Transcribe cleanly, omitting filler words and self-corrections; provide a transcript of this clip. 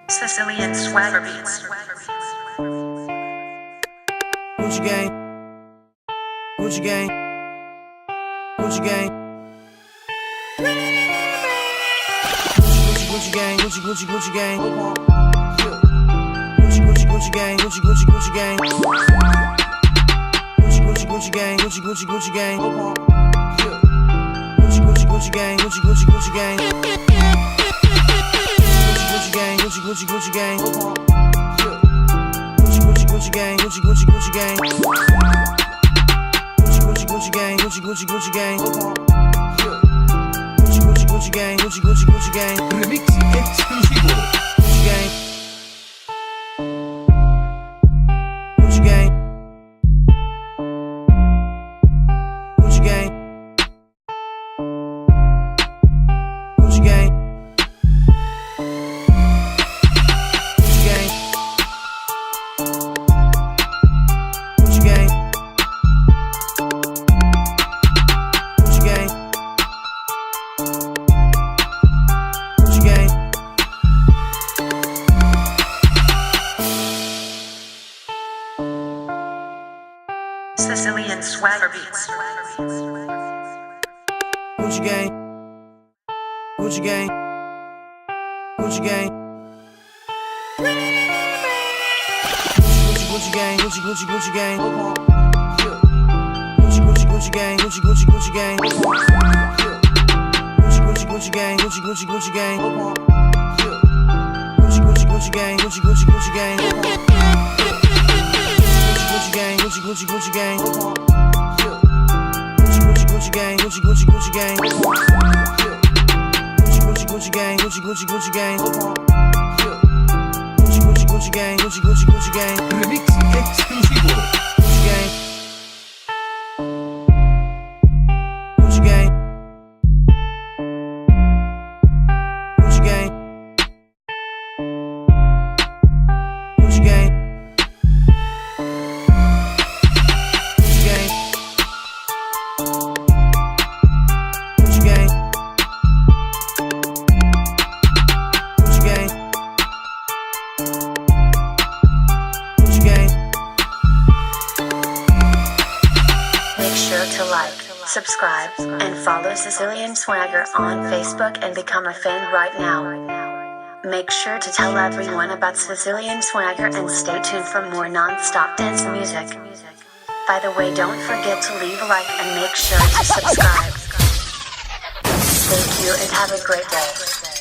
Sicilian swagger beats. Gucci gang, Gucci gang, Gucci gang. Gucci gang, Gucci Gucci Gucci gang. Gucci Gucci Gucci gang, Gucci Gucci Gucci gang. Gucci Gucci Gucci gang, Gucci Gucci Gucci gang. Gucci Gucci Gucci gang, Gucci Gucci Gucci gang. Gucci gang, Gucci Gucci Gucci gang. Gucci Gucci Gucci gang, Gucci Gucci Gucci gang. Gucci Gucci Gucci gang, Gucci Gucci Gucci gang. Gucci Gucci Gucci gang, Gucci Gucci Gucci gang. Remix exclusivo. Gucci gang. Gucci gang. Gucci gang. Gucci gang. Gucci gang. Gucci gang. Gucci gang. Gucci gang. Sicilian swagger beats. Gucci gang. Gucci gang. Gucci gang. Gucci gang, Gucci Gucci Gucci gang. Gucci Gucci Gucci gang, Gucci Gucci Gucci gang. Gucci Gucci Gucci gang, Gucci Gucci Gucci gang. Gucci Gucci Gucci gang, Gucci Gucci Gucci gang. Gucci gang, Gucci Gucci Gucci gang. Gucci Gucci Gucci gang, Gucci Gucci Gucci gang. Gucci Gucci Gucci gang, Gucci Gucci Gucci gang. Gucci Gucci Gucci gang, Gucci Gucci Gucci gang. Remix exclusivo. Gucci gang. Gucci gang. Gucci gang. Gucci gang. Gucci gang. Gucci gang. Gucci gang. Gucci gang. Make sure to like, subscribe, and follow Sicilian Swagger on Facebook and become a fan right now. Make sure to tell everyone about Sicilian Swagger and stay tuned for more non-stop dance music. By the way, don't forget to leave a like and make sure to subscribe. Thank you and have a great day.